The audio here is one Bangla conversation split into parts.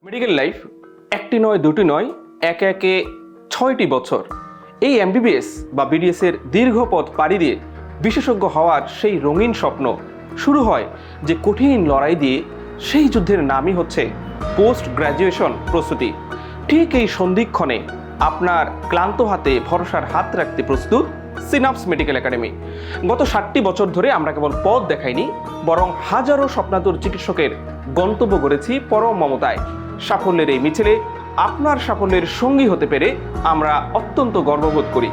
মেডিকেল লাইফ একটি নয় দুটি নয়, একে একে ৬টি বছর। এই এমবিবিএস বা বিডিএস এর দীর্ঘ পথ পাড়ি দিয়ে বিশেষজ্ঞ হওয়ার সেই রঙিন স্বপ্ন শুরু হয় যে কঠিন লড়াই দিয়ে। সেই যুদ্ধের নামই হচ্ছে পোস্ট গ্র্যাজুয়েশন প্রস্তুতি। ঠিক এই সন্ধিক্ষণে আপনার ক্লান্ত হাতে ভরসার হাত রাখতে প্রস্তুত সিনাপস মেডিকেল একাডেমি। গত 60টি বছর ধরে আমরা কেবল পথ দেখাইনি, বরং হাজারো স্বপ্নাতুর চিকিৎসকের গন্তব্য গড়েছি পরম মমতায়। সাফল্যের এই মিছিলে আপনার সাফল্যের সঙ্গী হতে পেরে আমরা অত্যন্ত গর্ববোধ করি।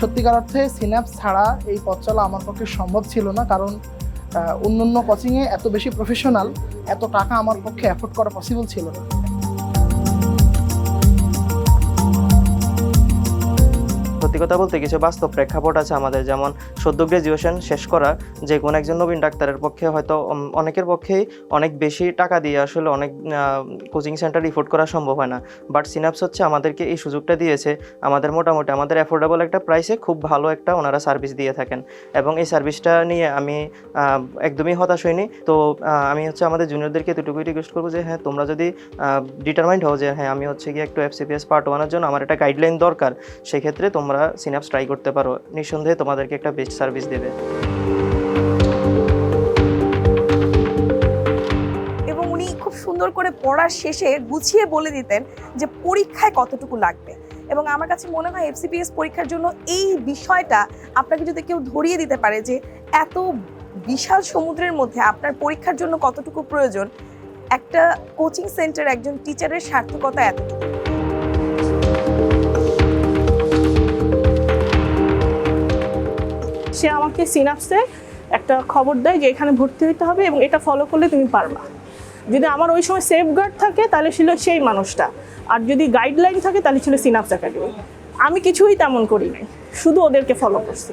সত্যিকার অর্থে সিনাপস ছাড়া এই পথ চলা আমার পক্ষে সম্ভব ছিল না, কারণ অন্যান্য কোচিংয়ে এত বেশি প্রফেশনাল, এত টাকা আমার পক্ষে অ্যাফোর্ড করা পসিবল ছিল না। সত্যি কথা বলতে কিছু বাস্তব প্রেক্ষাপট আছে আমাদের, যেমন সদ্য গ্র্যাজুয়েশন শেষ করা যে কোনো একজন নবীন ডাক্তারের পক্ষে হয়তো অনেকের পক্ষেই অনেক বেশি টাকা দিয়ে আসলে অনেক কোচিং সেন্টার এফোর্ড করা সম্ভব হয় না। বাট সিনাপস হচ্ছে আমাদেরকে এই সুযোগটা দিয়েছে। আমাদের মোটামুটি আমাদের অ্যাফোর্ডেবল একটা প্রাইসে খুব ভালো একটা ওনারা সার্ভিস দিয়ে থাকেন, এবং এই সার্ভিসটা নিয়ে আমি একদমই হতাশ হইনি। তো আমি হচ্ছে আমাদের জুনিয়রদেরকে এতটুকুই রিকোয়েস্ট করবো যে হ্যাঁ, তোমরা যদি ডিটারমাইন্ড হও যে হ্যাঁ আমি হচ্ছে গিয়ে একটু FCPS পার্ট 1-এর জন্য আমার একটা গাইডলাইন দরকার, সেক্ষেত্রে তোমরা সিনাপস ট্রাই করতে পারো। নিঃসন্দেহে তোমাদেরকে একটা বেস্ট সার্ভিস দেবে। এবং উনি খুব সুন্দর করে পড়ার শেষে গুছিয়ে বলে দিতেন যে পরীক্ষায় কতটুকু লাগবে। এবং আমার কাছে মনে হয় FCPS পরীক্ষার জন্য এই বিষয়টা আপনাকে যদি কেউ ধরিয়ে দিতে পারে যে এত বিশাল সমুদ্রের মধ্যে আপনার পরীক্ষার জন্য কতটুকু প্রয়োজন, একটা কোচিং সেন্টার একজন টিচারের সার্থকতা এতটুকু। সে আমাকে সিনাপসে একটা খবর দেয় যে এখানে ভর্তি হতে হবে এবং এটা ফলো করলে তুমি পারবা। যদি আমার ওই সময় সেফগার্ড থাকে তাহলে ছিল সেই মানুষটা, আর যদি গাইডলাইন থাকে তাহলে ছিল সিনাপস একাডেমি। আমি কিছুই তেমন করি নাই, শুধু ওদেরকে ফলো করছি।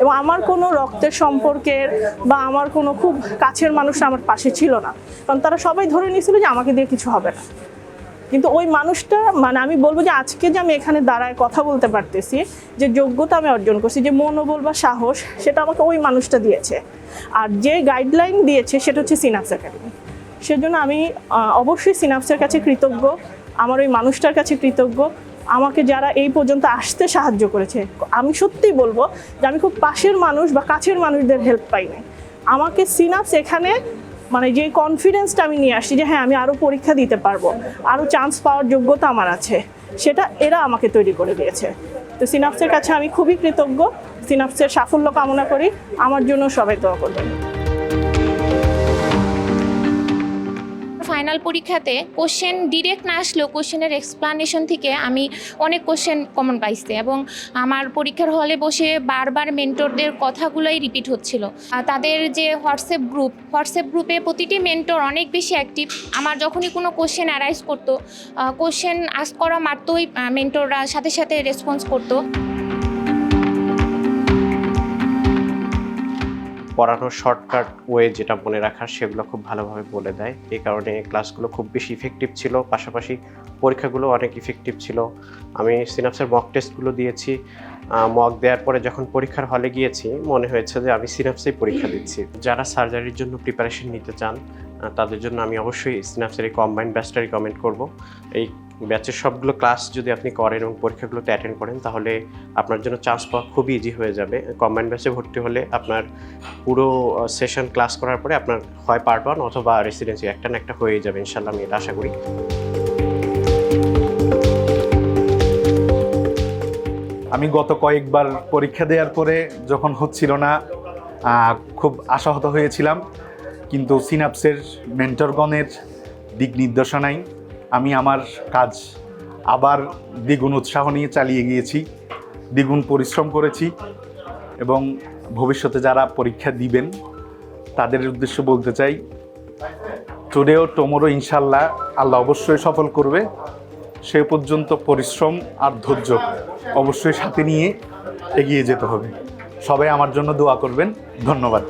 এবং আমার কোনো রক্তের সম্পর্কের বা আমার কোনো খুব কাছের মানুষ আমার পাশে ছিল না, কারণ তারা সবাই ধরে নিয়েছিল যে আমাকে দিয়ে কিছু হবে না। কিন্তু ওই মানুষটা, মানে আমি বলবো যে আজকে যে আমি এখানে দাঁড়ায় কথা বলতে পারতেছি, যে যোগ্যতা আমি অর্জন করছি, যে মনোবল বা সাহস, সেটা আমাকে ওই মানুষটা দিয়েছে। আর যে গাইডলাইন দিয়েছে সেটা হচ্ছে সিনাপস একাডেমি। সেজন্য আমি অবশ্যই সিনাপসের কাছে কৃতজ্ঞ, আমার ওই মানুষটার কাছে কৃতজ্ঞ, আমাকে যারা এই পর্যন্ত আসতে সাহায্য করেছে। আমি সত্যিই বলবো যে আমি খুব পাশের মানুষ বা কাছের মানুষদের হেল্প পাই নাই। আমাকে সিনাপস এখানে মানে যে কনফিডেন্সটা আমি নিয়ে আসছি যে হ্যাঁ আমি আরও পরীক্ষা দিতে পারবো, আরও চান্স পাওয়ার যোগ্যতা আমার আছে, সেটা এরা আমাকে তৈরি করে দিয়েছে। তো সিনাপসের কাছে আমি খুবই কৃতজ্ঞ। সিনাপসের সাফল্য কামনা করি, আমার জন্য সবাই দোয়া করবেন। ফাইনাল পরীক্ষাতে কোশ্চেন ডিরেক্ট না আসলেও কোশ্চেনের এক্সপ্লানেশন থেকে আমি অনেক কোশ্চেন কমন পাইছি এবং আমার পরীক্ষার হলে বসে বারবার মেন্টরদের কথাগুলোই রিপিট হচ্ছিল। তাদের যে হোয়াটসঅ্যাপ গ্রুপে প্রতিটি মেন্টর অনেক বেশি অ্যাক্টিভ। আমার যখনই কোনো কোশ্চেন অ্যারাইজ করতো, কোশ্চেন আস্ক করা মাত্রই মেন্টররা সাথে সাথে রেসপন্স করতো। পড়ানোর শর্টকাট ওয়ে যেটা মনে রাখার সেগুলো খুব ভালোভাবে বলে দেয়। এই কারণে ক্লাসগুলো খুব বেশি ইফেক্টিভ ছিল, পাশাপাশি পরীক্ষাগুলো অনেক ইফেক্টিভ ছিল। আমি সিনাপসের মক টেস্টগুলো দিয়েছি, মক দেওয়ার পরে যখন পরীক্ষার হলে গিয়েছি মনে হয়েছে যে আমি সিনাপসেই পরীক্ষা দিচ্ছি। যারা সার্জারির জন্য প্রিপারেশন নিতে চান তাদের জন্য আমি অবশ্যই সিনাপসের এই কম্বাইন্ড ব্যাচটা রিকমেন্ড করব। এই ব্যাচের সবগুলো ক্লাস যদি আপনি করেন এবং পরীক্ষাগুলোতে অ্যাটেন্ড করেন তাহলে আপনার জন্য চান্স পাওয়া খুবই ইজি হয়ে যাবে। কম্বাইন্ড ব্যাচে ভর্তি হলে আপনার পুরো সেশন ক্লাস করার পরে আপনার হয় পার্ট 1 অথবা রেসিডেন্সি একটা না একটা হয়ে যাবে ইনশাল্লাহ, আমি এটা আশা করি। আমি গত কয়েকবার পরীক্ষা দেওয়ার পরে যখন হচ্ছিল না খুব আশাহত হয়েছিলাম, কিন্তু সিনাপসের মেন্টরগণের দিক নির্দেশনায় আমি আমার কাজ আবার দ্বিগুণ উৎসাহ নিয়ে চালিয়ে গিয়েছি, দ্বিগুণ পরিশ্রম করেছি এবং ভবিষ্যতে যারা পরীক্ষা দিবেন তাদের উদ্দেশ্যে বলতে চাই, টুডে ও টুমরো ইনশাল্লাহ আল্লাহ অবশ্যই সফল করবে। সে পর্যন্ত পরিশ্রম আর ধৈর্য অবশ্যই সাথে নিয়ে এগিয়ে যেতে হবে। সবাই আমার জন্য দোয়া করবেন। ধন্যবাদ।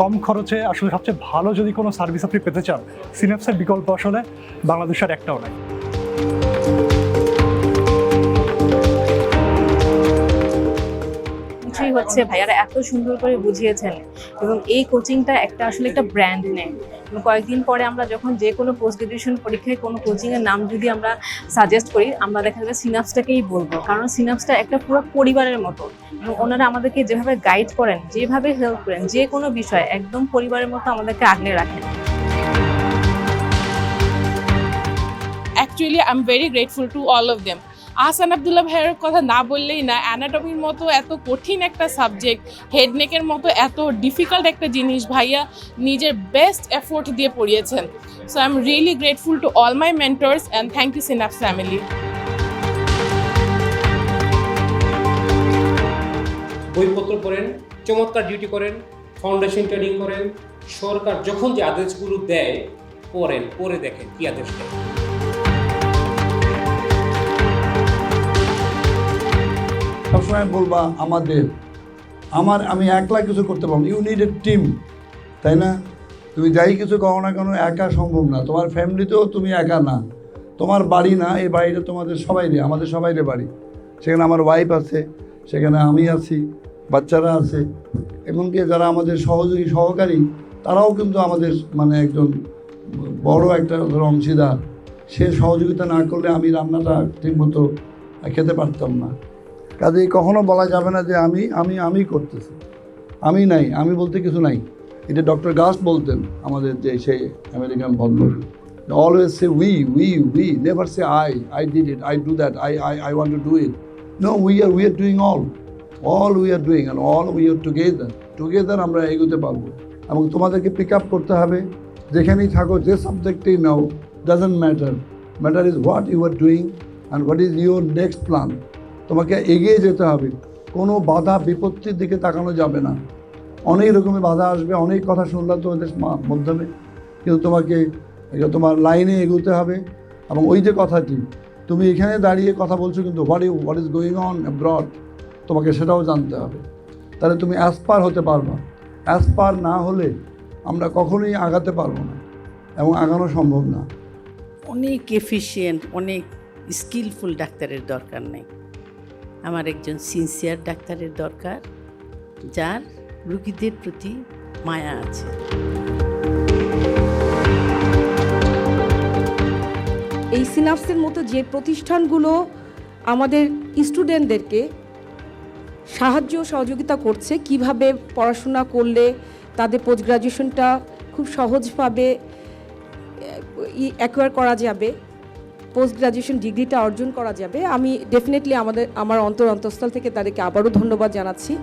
কম খরচে আসলে সবচেয়ে ভালো যদি কোনো সার্ভিস আপনি পেতে চান, সিনাপসের বিকল্প আসলে বাংলাদেশের একটাও নাই। কিছুই হচ্ছে ভাইয়ারা এত সুন্দর করে বুঝিয়েছেন এবং এই কোচিংটা আসলে একটা ব্র্যান্ড নেম। কয়েকদিন পরে আমরা যখন যে কোনো পোস্ট গ্রাজুয়েশন পরীক্ষায় কোনো কোচিংয়ের নাম যদি আমরা সাজেস্ট করি, আমরা দেখা যাবে সিনাপসটাকেই বলবো, কারণ সিনাপসটা একটা পুরো পরিবারের মতো এবং ওনারা আমাদেরকে যেভাবে গাইড করেন, যেভাবে হেল্প করেন, যে কোনো বিষয় একদম পরিবারের মতো আমাদেরকে আগলে রাখেন। Actually, I'm very grateful to all of them. Ahsan Abdullah ভাইয়ের কথা না বললেই না, অ্যানাটমির মতো এত কঠিন একটা সাবজেক্ট, হেডনেকের মতো এত ডিফিকাল্ট একটা জিনিস ভাইয়া নিজের বেস্ট এফোর্ট দিয়ে পড়িয়েছেন। So I am really grateful to all my mentors and thank you Synapse family. বইপত্র পড়েন, চমৎকার ডিউটি করেন, ফাউন্ডেশন ট্রেনিং করেন, সরকার যখন যে আদেশগুলো দেয় পড়েন, পড়ে দেখেন কি আদেশ দেয়। সবসময় বলবা আমি একলা কিছু করতে পারবো, ইউ নিড এ টিম, তাই না? তুমি যাই কিছু করো না কেন একা সম্ভব না। তোমার ফ্যামিলিতেও তুমি একা না, তোমার বাড়ি না, এই বাড়িটা তোমাদের আমাদের সবাইরে বাড়ি। সেখানে আমার ওয়াইফ আছে, সেখানে আমি আছি, বাচ্চারা আছে, এমনকি যারা আমাদের সহকারী তারাও কিন্তু আমাদের একজন বড় একটা অংশীদার। সে সহযোগিতা না করলে আমি রান্নাটা ঠিকমতো খেতে পারতাম না। কাজেই কখনো বলা যাবে না যে আমি করতেছি, আমি নাই, আমি বলতে কিছু নাই। এটা ডক্টর গাস বলতেন, আমাদের যে সেই আমেরিকান ভদ্র, always say we never say I did it, I do that, I want to do it. No, we are doing all we are doing and all we are together আমরা এগোতে পারবো। এবং তোমাদেরকে পিক আপ করতে হবে, যেখানেই থাকো, যে সাবজেক্টেই নাও, doesn't matter is what you are doing and what is your next plan. তোমাকে এগিয়ে যেতে হবে, কোনো বাধা বিপত্তির দিকে তাকানো যাবে না। অনেক রকমের বাধা আসবে, অনেক কথা শুনলাম তোমাদের মাধ্যমে, কিন্তু তোমার লাইনে এগোতে হবে। এবং ওই যে কথাটি তুমি এখানে দাঁড়িয়ে কথা বলছো, কিন্তু what is going on abroad তোমাকে সেটাও জানতে হবে। তাহলে তুমি অ্যাসপার হতে পারবা। অ্যাসপার না হলে আমরা কখনোই আগাতে পারবো না এবং আগানো সম্ভব না। অনেক এফিশিয়েন্ট, অনেক স্কিলফুল ডাক্তারের দরকার নেই, আমার একজন সিনসিয়ার ডাক্তারের দরকার, যার রোগীদের প্রতি মায়া আছে। এই সিনাপসের মতো যে প্রতিষ্ঠানগুলো আমাদের স্টুডেন্টদেরকে সাহায্য সহযোগিতা করছে, কিভাবে পড়াশোনা করলে তাদের পোস্ট গ্রাজুয়েশনটা খুব সহজভাবে অ্যাকোয়ার করা যাবে, পোস্ট গ্রাজুয়েশন ডিগ্রিটা অর্জন করা যাবে, আমি ডেফিনেটলি আমার অন্তঃস্থল থেকে তাদেরকে আবারও ধন্যবাদ জানাচ্ছি।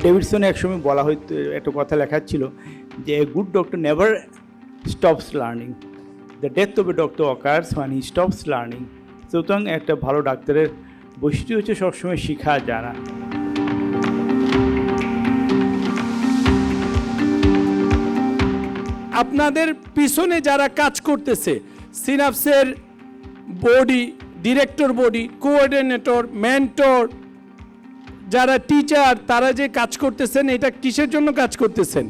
ডেভিডসনে একসময় বলা হয়তো, একটা কথা লেখা ছিল যে a good doctor never stops learning, the death of a doctor occurs when he stops learning. সুতরাং একটা ভালো ডাক্তারের বৈশিষ্ট্য হচ্ছে সবসময় শেখা জানা। আপনাদের পিছনে যারা কাজ করতেছে, সিনাপসের body, director body, coordinator, mentor, যারা টিচার, তারা যে কাজ করতেছেন, এটা কিসের জন্য কাজ করতেছেন?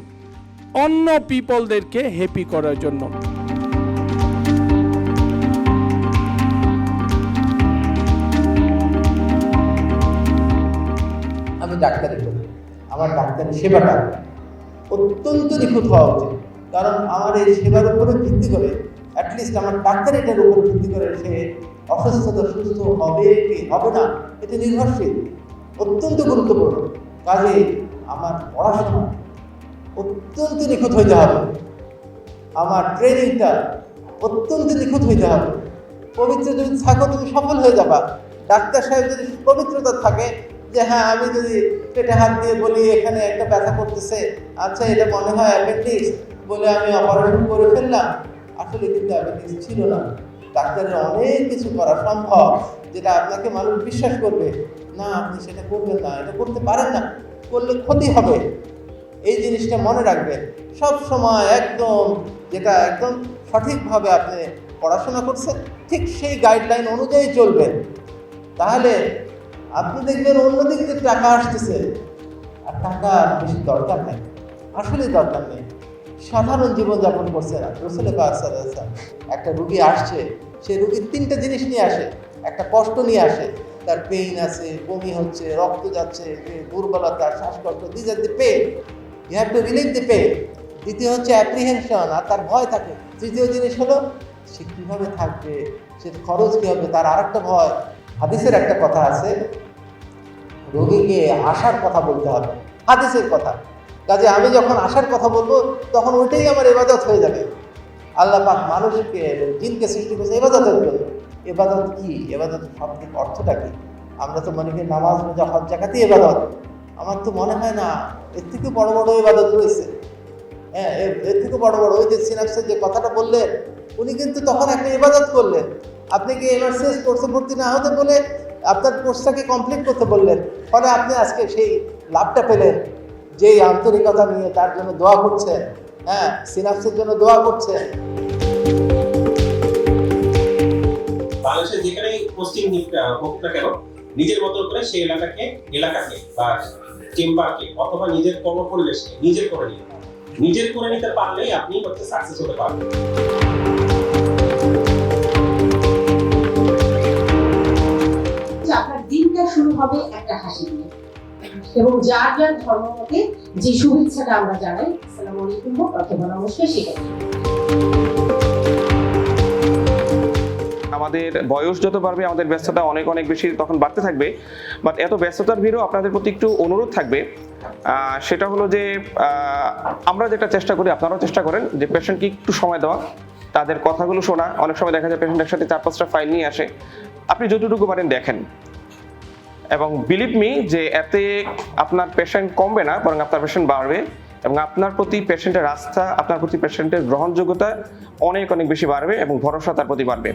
অন্য পিপলদেরকে হ্যাপি করার জন্য। আমি ডাক্তারি করি, আমার ডাক্তারি সেবাটা অত্যন্ত নিখুঁত হওয়া উচিত, কারণ আমার এই সেবার উপরে ভিত্তি করে, অ্যাটলিস্ট আমার ডাক্তারিটার উপর ভিত্তি করে সে অসুস্থতা সুস্থ হবে কি হবে না, এটা নির্ভরশীল, অত্যন্ত গুরুত্বপূর্ণ। কাজে আমার পড়াশোনা অত্যন্ত নিখুঁত হইতে হবে, আমার ট্রেনিংটা অত্যন্ত নিখুঁত হইতে হবে। পবিত্র যদি থাকো তুমি সফল হয়ে যাবা। ডাক্তার সাহেব যদি পবিত্রতা থাকে যে হ্যাঁ আমি যদি পেটে হাত দিয়ে বলি এখানে একটা ব্যথা করতেছে, আচ্ছা এটা মনে হয় অ্যাপেন্ডিক্স, বলে আমি অপারেশন করে ফেললাম, আসলে কিন্তু অ্যাপেন্ডিক্স ছিল না। ডাক্তারের অনেক কিছু করা সম্ভব যেটা আপনাকে মানুষ বিশ্বাস করবে, না আপনি সেটা করবেন না, এটা করতে পারেন না, করলে ক্ষতি হবে। এই জিনিসটা মনে রাখবেন সব সময়, একদম যেটা একদম সঠিকভাবে আপনি পড়াশোনা করছেন ঠিক সেই গাইডলাইন অনুযায়ী চলবেন, তাহলে আপনি দেখবেন অন্যদিক থেকে টাকা আসতেছে, আর টাকা বেশি দরকার নেই, আসলে দরকার নেই। সাধারণ জীবনযাপন করছে না। রসুল একটা রুগী আসছে, সে রুগীর তিনটা জিনিস নিয়ে আসে, একটা কষ্ট নিয়ে আসে, তার পেইন আছে, বমি হচ্ছে, রক্ত যাচ্ছে, দুর্বলতা, শ্বাসকষ্ট, this are the pain, you have to relieve the pain. দ্বিতীয় হচ্ছে অ্যাপ্রিহেনশন, আর তার ভয় থাকে। তৃতীয় জিনিস হলো সে কীভাবে থাকবে, সে খরচ কী হবে, তার আর একটা ভয়। হাদিসের একটা কথা আছে, রোগীকে আশার কথা বলতে হবে, হাদিসের কথা। কাজে আমি যখন আশার কথা বলবো তখন ওইটাই আমার ইবাদত হয়ে যাবে। আল্লাহ পাক মানুষকে এবং জিনকে সৃষ্টি করেছে ইবাদতের জন্য। ইবাদত কি? ইবাদত শব্দের অর্থটা কি? আমরা তো মনে করি নামাজ, রোজা, হজ, যাকাতই ইবাদত। আমার তো মনে হয় না, এর থেকে বড় বড় ইবাদত রয়েছে। হ্যাঁ, এর থেকে বড় বড়, ওই যে সিনাপসের যে কথাটা বললেন, উনি কিন্তু তখন একটা ইবাদত করলেন। আপনি কি এমআরসিএস কোর্সে ভর্তি না হতে বলে আপনার কোর্সটাকে কমপ্লিট করতে বললেন, ফলে আপনি আজকে সেই লাভটা পেলেন। যেই আন্তরিকতা নিয়ে তার জন্য দোয়া করছেন, হ্যাঁ, সিনাপসের জন্য দোয়া করছেন। বাংলাদেশে যেখানেই পোস্টিং হোক না কেন, নিজের মতো করে সেই এলাকাকে বা চেম্বারকে অথবা নিজের কর্মপরিবেশকে নিজের করে নিতে পারলেই আপনি হচ্ছে সাকসেস হতে পারবেন। আপনার দিনটা শুরু হবে একটা হাসি দিয়ে, এবং যার যার ধর্ম মতে যে শুভেচ্ছাটা আমরা জানাই, আসসালামু আলাইকুম হোক অথবা নমস্কার, সেটা আমাদের বয়স যত বাড়বে আমাদের ব্যস্ততা অনেক অনেক বেশি তখন বাড়তে থাকবে। বাট এত ব্যস্ততার ভিড়ও আপনাদের প্রতি একটু অনুরোধ থাকবে, সেটা হলো যে আমরা যেটা চেষ্টা করি, আপনারাও চেষ্টা করেন যে পেশেন্টকে একটু সময় দেওয়া, তাদের কথাগুলো শোনা। অনেক সময় দেখা যায় পেশেন্ট একসাথে 4-5টা ফাইল নিয়ে আসে, আপনি যতটুকু পারেন দেখেন, এবং বিলিভ মি যে এতে আপনার পেশেন্ট কমবে না, বরং আপনার পেশেন্ট বাড়বে, এবং আপনার প্রতি পেশেন্টের আস্থা, আপনার প্রতি পেশেন্টের গ্রহণযোগ্যতা অনেক অনেক বেশি বাড়বে, এবং ভরসা তার প্রতি বাড়বে।